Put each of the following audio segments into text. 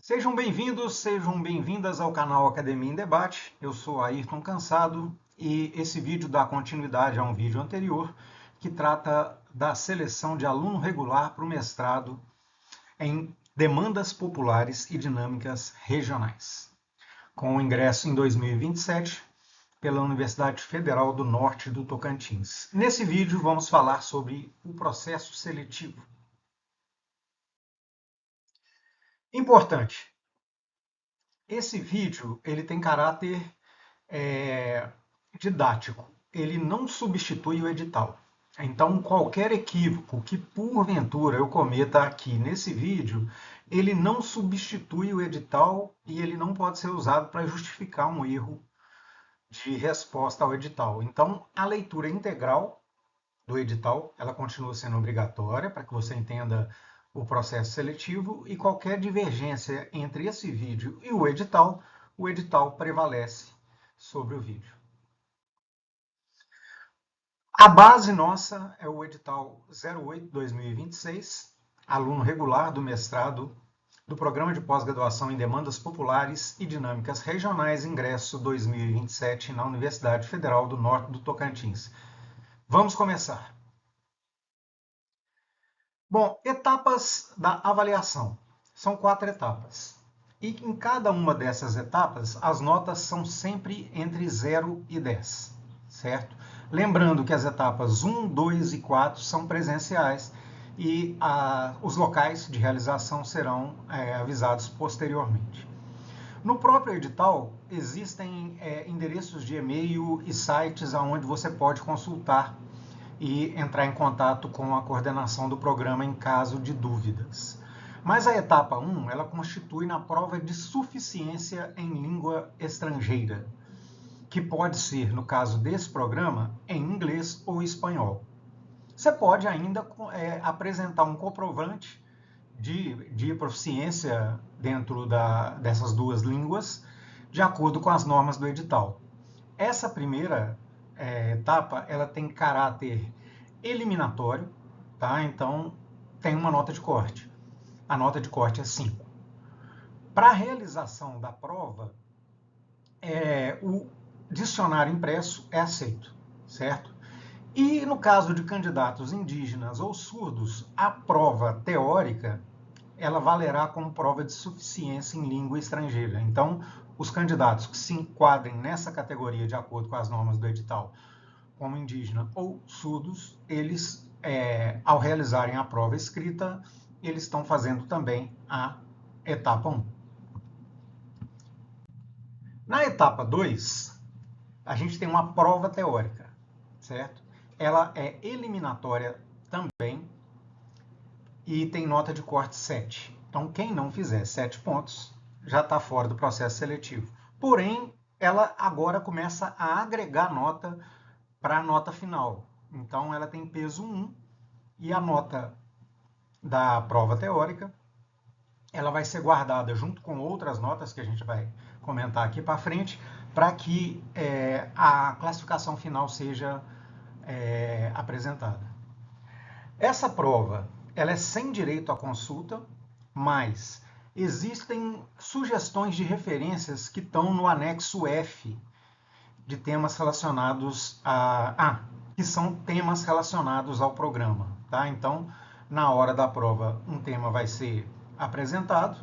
Sejam bem-vindos, sejam bem-vindas ao canal Academia em Debate. Eu sou Ayrton Cansado e esse vídeo dá continuidade a um vídeo anterior que trata da seleção de aluno regular para o mestrado em demandas populares e dinâmicas regionais, com o ingresso em 2027 pela Universidade Federal do Norte do Tocantins. Nesse vídeo vamos falar sobre o processo seletivo. Importante. Esse vídeo ele tem caráter didático. Ele não substitui o edital. Então, qualquer equívoco que porventura eu cometa aqui nesse vídeo, ele não substitui o edital e ele não pode ser usado para justificar um erro de resposta ao edital. Então, a leitura integral do edital, ela continua sendo obrigatória para que você entenda o processo seletivo e qualquer divergência entre esse vídeo e o edital prevalece sobre o vídeo. A base nossa é o edital 08/2026, aluno regular do mestrado do Programa de Pós-Graduação em Demandas Populares e Dinâmicas Regionais, ingresso 2027 na Universidade Federal do Norte do Tocantins. Vamos começar. Bom, etapas da avaliação. São 4 etapas. E em cada uma dessas etapas, as notas são sempre entre 0 e 10, certo? Lembrando que as etapas 1, 2 e 4 são presenciais e os locais de realização serão avisados posteriormente. No próprio edital, existem endereços de e-mail e sites onde você pode consultar e entrar em contato com a coordenação do programa em caso de dúvidas. Mas a etapa 1, ela constitui na prova de suficiência em língua estrangeira, que pode ser, no caso desse programa, em inglês ou espanhol. Você pode ainda apresentar um comprovante de proficiência dentro dessas duas línguas, de acordo com as normas do edital. Essa primeira etapa, ela tem caráter eliminatório, tá? Então tem uma nota de corte. A nota de corte é 5. Para a realização da prova, o dicionário impresso é aceito, certo? E no caso de candidatos indígenas ou surdos, a prova teórica ela valerá como prova de suficiência em língua estrangeira. Então, os candidatos que se enquadrem nessa categoria de acordo com as normas do edital, como indígena ou surdos, eles, ao realizarem a prova escrita, eles estão fazendo também a etapa 1. Na etapa 2, a gente tem uma prova teórica, certo? Ela é eliminatória também e tem nota de corte 7. Então, quem não fizer 7 pontos já está fora do processo seletivo. Porém, ela agora começa a agregar nota para a nota final. Então, ela tem peso 1 e a nota da prova teórica ela vai ser guardada junto com outras notas que a gente vai comentar aqui para frente, para que a classificação final seja apresentada. Essa prova ela é sem direito à consulta, mas existem sugestões de referências que estão no anexo F de temas relacionados que são temas relacionados ao programa, tá? Então, na hora da prova, um tema vai ser apresentado,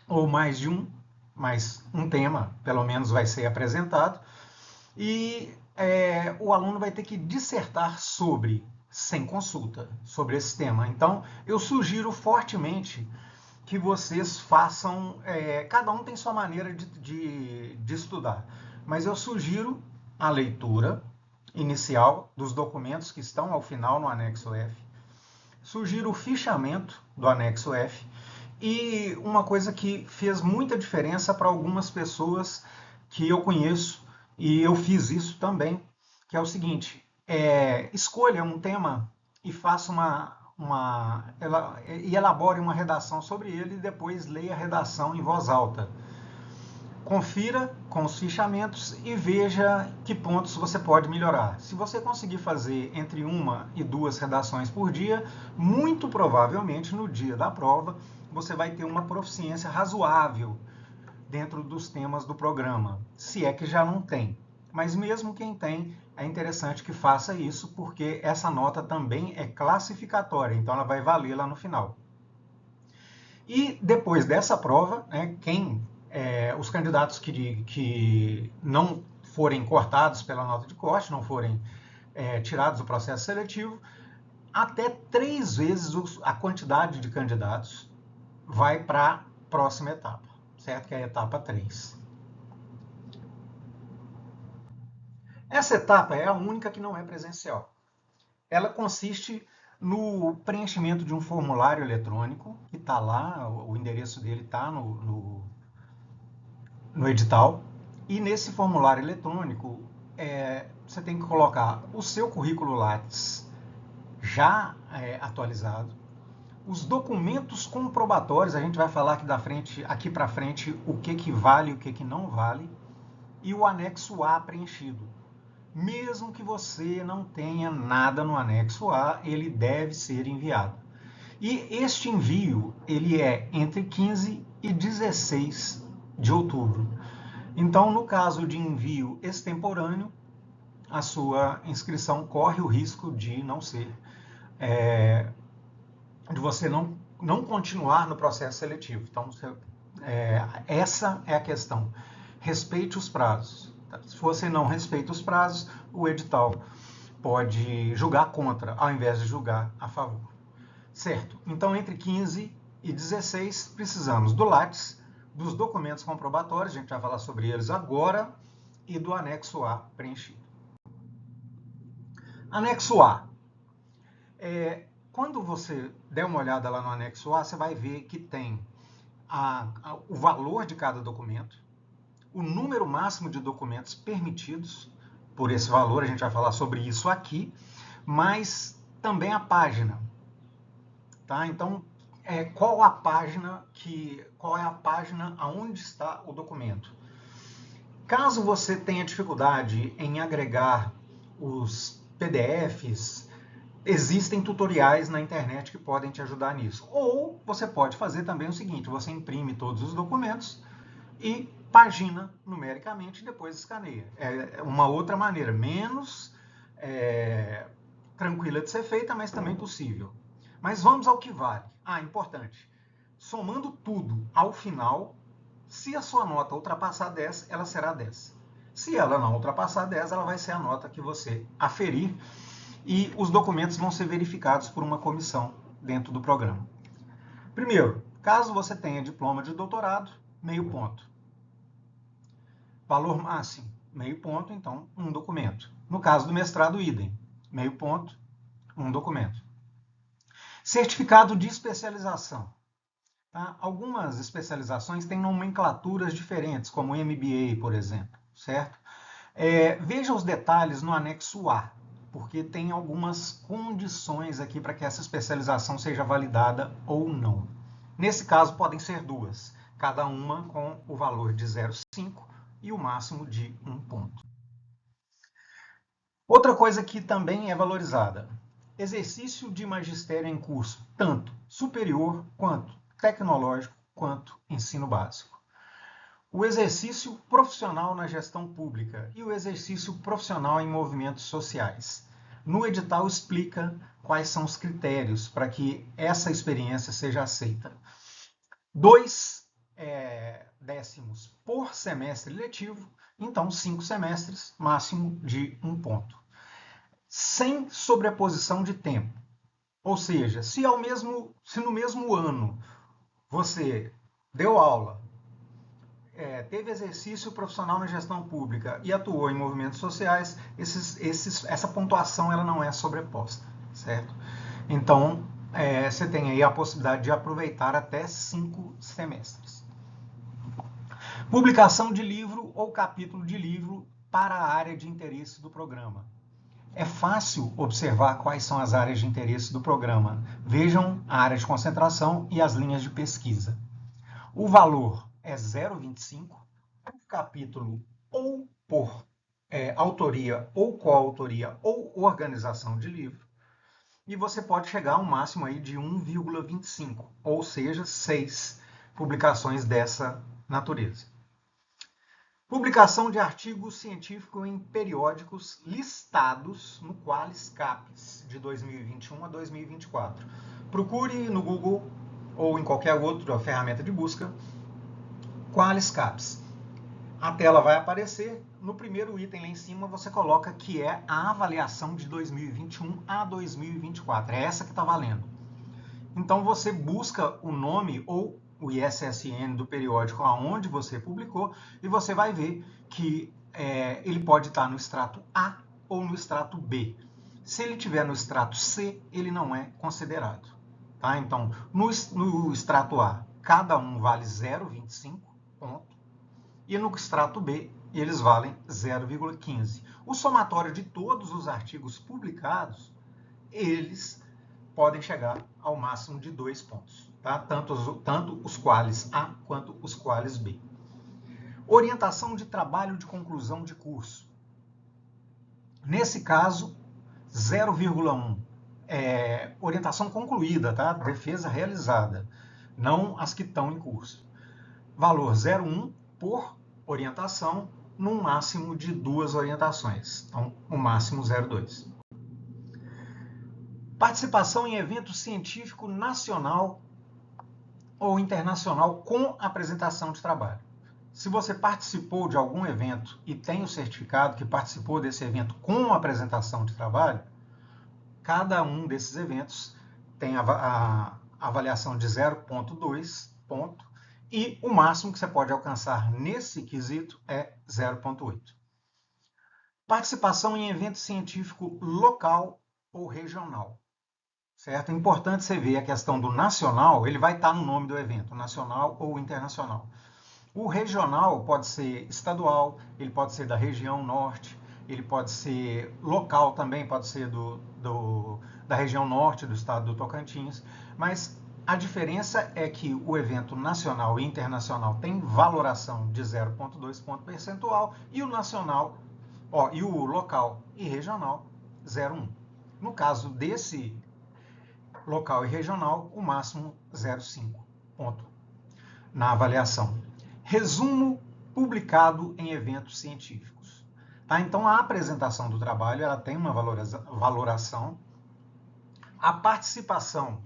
ou mais de um, mas um tema, pelo menos, vai ser apresentado, e o aluno vai ter que dissertar sobre, sem consulta, sobre esse tema. Então, eu sugiro fortemente que vocês façam, cada um tem sua maneira de estudar, mas eu sugiro a leitura inicial dos documentos que estão ao final no anexo F, sugiro o fichamento do anexo F, e uma coisa que fez muita diferença para algumas pessoas que eu conheço, e eu fiz isso também, que é o seguinte, escolha um tema e faça e elabore uma redação sobre ele e depois leia a redação em voz alta. Confira com os fichamentos e veja que pontos você pode melhorar. Se você conseguir fazer entre 1 e 2 redações por dia, muito provavelmente no dia da prova você vai ter uma proficiência razoável dentro dos temas do programa, se é que já não tem. Mas mesmo quem tem, é interessante que faça isso, porque essa nota também é classificatória, então ela vai valer lá no final. E depois dessa prova, né, os candidatos que não forem cortados pela nota de corte, não forem tirados do processo seletivo, até 3 vezes a quantidade de candidatos vai para a próxima etapa, certo? Que é a etapa 3. Essa etapa é a única que não é presencial. Ela consiste no preenchimento de um formulário eletrônico, que está lá, o endereço dele está no edital, e nesse formulário eletrônico você tem que colocar o seu currículo Lattes já atualizado, os documentos comprobatórios, a gente vai falar aqui para frente o que vale e o que não vale, e o anexo A preenchido. Mesmo que você não tenha nada no anexo A, ele deve ser enviado. E este envio, ele é entre 15 e 16 de outubro. Então, no caso de envio extemporâneo, a sua inscrição corre o risco de não ser, de você não continuar no processo seletivo. Então, essa é a questão. Respeite os prazos. Se você não respeita os prazos, o edital pode julgar contra, ao invés de julgar a favor. Certo? Então, entre 15 e 16, precisamos do Lattes, dos documentos comprobatórios, a gente vai falar sobre eles agora, e do anexo A preenchido. Anexo A. Quando você der uma olhada lá no anexo A, você vai ver que tem o valor de cada documento, o número máximo de documentos permitidos por esse valor, a gente vai falar sobre isso aqui, mas também a página. Tá? Então, qual é a página aonde está o documento? Caso você tenha dificuldade em agregar os PDFs, existem tutoriais na internet que podem te ajudar nisso. Ou você pode fazer também o seguinte, você imprime todos os documentos e pagina numericamente e depois escaneia. É uma outra maneira, menos tranquila de ser feita, mas também possível. Mas vamos ao que vale. Importante. Somando tudo ao final, se a sua nota ultrapassar 10, ela será 10. Se ela não ultrapassar 10, ela vai ser a nota que você aferir e os documentos vão ser verificados por uma comissão dentro do programa. Primeiro, caso você tenha diploma de doutorado, meio ponto. Valor máximo, meio ponto, então, um documento. No caso do mestrado, idem. Meio ponto, um documento. Certificado de especialização. Tá? Algumas especializações têm nomenclaturas diferentes, como MBA, por exemplo, certo? Veja os detalhes no anexo A, porque tem algumas condições aqui para que essa especialização seja validada ou não. Nesse caso, podem ser duas, cada uma com o valor de 0,5 e o máximo de 1 ponto. Outra coisa que também é valorizada, exercício de magistério em curso, tanto superior quanto tecnológico, quanto ensino básico. O exercício profissional na gestão pública e o exercício profissional em movimentos sociais. No edital explica quais são os critérios para que essa experiência seja aceita. 2 décimos por semestre letivo, então 5 semestres, máximo de 1 ponto. Sem sobreposição de tempo. Ou seja, se no mesmo ano você deu aula, teve exercício profissional na gestão pública e atuou em movimentos sociais, essa pontuação ela não é sobreposta, certo? Então, você tem aí a possibilidade de aproveitar até 5 semestres. Publicação de livro ou capítulo de livro para a área de interesse do programa. É fácil observar quais são as áreas de interesse do programa. Vejam a área de concentração e as linhas de pesquisa. O valor é 0,25 por capítulo ou por autoria ou coautoria ou organização de livro. e você pode chegar a um máximo aí de 1,25, ou seja, 6 publicações dessa natureza. Publicação de artigos científicos em periódicos listados no Qualis CAPES de 2021 a 2024. Procure no Google ou em qualquer outra ferramenta de busca Qualis CAPES. A tela vai aparecer. No primeiro item lá em cima você coloca que é a avaliação de 2021 a 2024. É essa que está valendo. Então você busca o nome ou o ISSN do periódico aonde você publicou e você vai ver que ele pode estar no extrato A ou no extrato B. Se ele estiver no extrato C, ele não é considerado. Tá? Então, no extrato A, cada um vale 0,25 ponto, e no extrato B, eles valem 0,15. O somatório de todos os artigos publicados, eles podem chegar ao máximo de 2 pontos, tá? Tanto os Qualis A quanto os Qualis B. Orientação de trabalho de conclusão de curso. Nesse caso, 0,1 orientação concluída, tá? Defesa realizada, não as que estão em curso. Valor 0,1 por orientação, num máximo de 2 orientações. Então, o máximo 0,2. Participação em evento científico nacional ou internacional com apresentação de trabalho. Se você participou de algum evento e tem o certificado que participou desse evento com apresentação de trabalho, cada um desses eventos tem a avaliação de 0,2 ponto e o máximo que você pode alcançar nesse quesito é 0,8. Participação em evento científico local ou regional. Certo? É importante você ver a questão do nacional, ele vai estar no nome do evento, nacional ou internacional. O regional pode ser estadual, ele pode ser da região norte, ele pode ser local também, pode ser da região norte do estado do Tocantins, mas a diferença é que o evento nacional e internacional tem valoração de 0,2 ponto percentual e o nacional, e o local e regional 0,1. No caso desse local e regional, o máximo 0,5 ponto na avaliação. Resumo publicado em eventos científicos. Tá? Então, a apresentação do trabalho ela tem uma valoração. A participação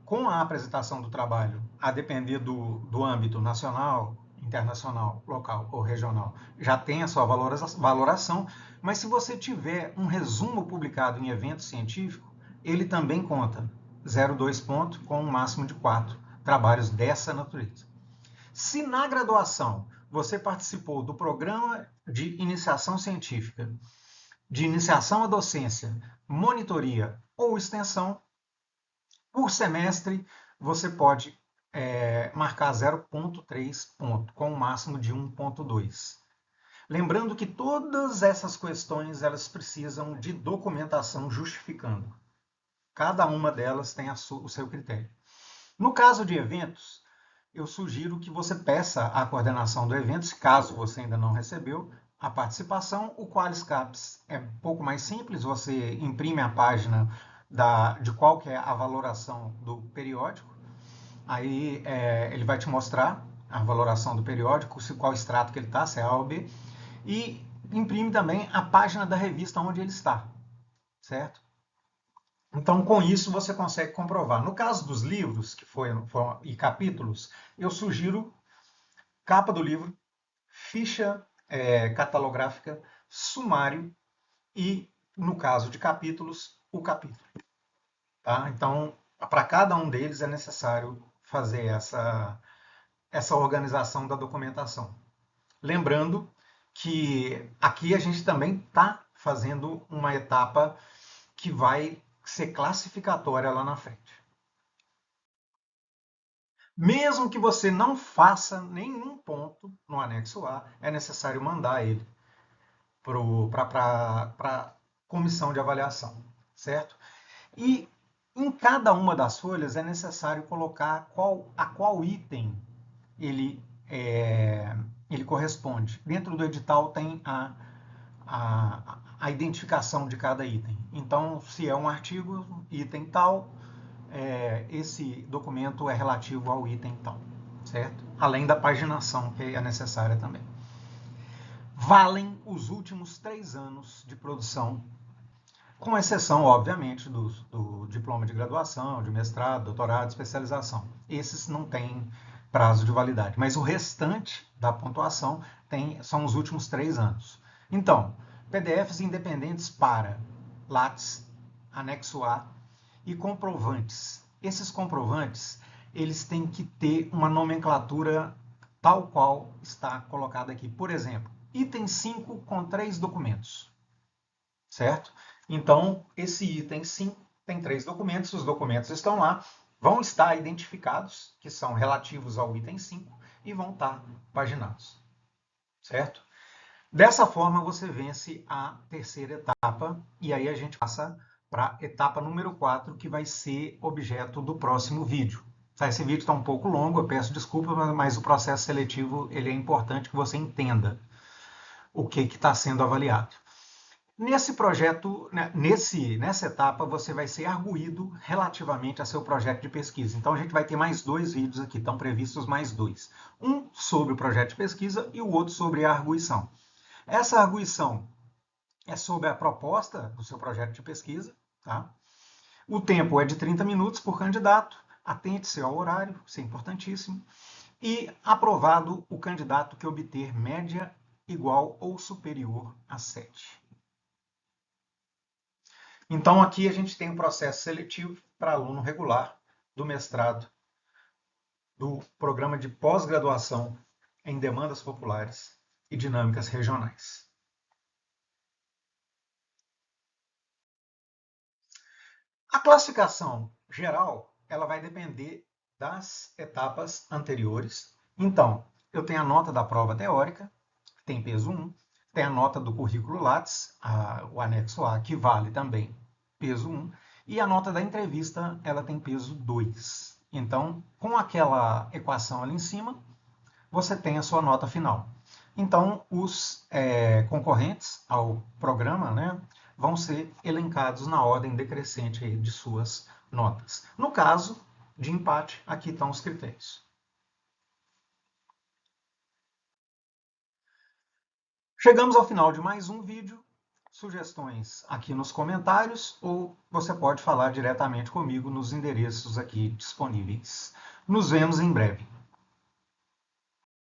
com a apresentação do trabalho, a depender do âmbito nacional, internacional, local ou regional, já tem a sua valoração, mas se você tiver um resumo publicado em evento científico, ele também conta 0,2 ponto com um máximo de 4 trabalhos dessa natureza. Se na graduação você participou do programa de iniciação científica, de iniciação à docência, monitoria ou extensão, por semestre você pode marcar 0,3 ponto com um máximo de 1,2. Lembrando que todas essas questões elas precisam de documentação justificando. Cada uma delas tem o seu critério. No caso de eventos, eu sugiro que você peça à coordenação do evento, caso você ainda não recebeu, a participação. O Qualis CAPES é um pouco mais simples, você imprime a página de qual que é a valoração do periódico, aí ele vai te mostrar a valoração do periódico, qual extrato que ele está, se é A ou B, e imprime também a página da revista onde ele está, certo? Então, com isso, você consegue comprovar. No caso dos livros e capítulos, eu sugiro capa do livro, ficha catalográfica, sumário e, no caso de capítulos, o capítulo. Tá? Então, para cada um deles é necessário fazer essa organização da documentação. Lembrando que aqui a gente também está fazendo uma etapa que vai ser classificatória lá na frente. Mesmo que você não faça nenhum ponto no anexo A, é necessário mandar ele para a comissão de avaliação, certo? E em cada uma das folhas é necessário colocar a qual item ele corresponde. Dentro do edital tem a identificação de cada item. Então, se é um artigo, item tal, esse documento é relativo ao item tal, certo? Além da paginação que é necessária também. Valem os últimos 3 anos de produção, com exceção, obviamente, do diploma de graduação, de mestrado, doutorado, especialização. Esses não têm prazo de validade, mas o restante da pontuação são os últimos 3 anos. Então, PDFs independentes para Lattes, anexo A e comprovantes. Esses comprovantes, eles têm que ter uma nomenclatura tal qual está colocada aqui. Por exemplo, item 5 com 3 documentos, certo? Então, esse item 5 tem 3 documentos, os documentos estão lá, vão estar identificados, que são relativos ao item 5, e vão estar paginados, certo? Dessa forma, você vence a terceira etapa, e aí a gente passa para a etapa número 4, que vai ser objeto do próximo vídeo. Esse vídeo está um pouco longo, eu peço desculpa, mas o processo seletivo ele é importante que você entenda o que está sendo avaliado. Nesse projeto, nessa etapa, você vai ser arguído relativamente a seu projeto de pesquisa. Então, a gente vai ter mais 2 vídeos aqui, estão previstos mais 2. Um sobre o projeto de pesquisa e o outro sobre a arguição. Essa arguição é sobre a proposta do seu projeto de pesquisa. Tá? O tempo é de 30 minutos por candidato, atente-se ao horário, isso é importantíssimo. E aprovado o candidato que obter média igual ou superior a 7. Então, aqui a gente tem um processo seletivo para aluno regular do mestrado, do programa de pós-graduação em demandas populares e dinâmicas regionais. A classificação geral, ela vai depender das etapas anteriores. Então, eu tenho a nota da prova teórica, que tem peso 1, tem a nota do currículo Lattes, o anexo A, que vale também peso 1, e a nota da entrevista, ela tem peso 2. Então, com aquela equação ali em cima, você tem a sua nota final. Então, os concorrentes ao programa, né, vão ser elencados na ordem decrescente de suas notas. No caso de empate, aqui estão os critérios. Chegamos ao final de mais um vídeo. Sugestões aqui nos comentários ou você pode falar diretamente comigo nos endereços aqui disponíveis. Nos vemos em breve.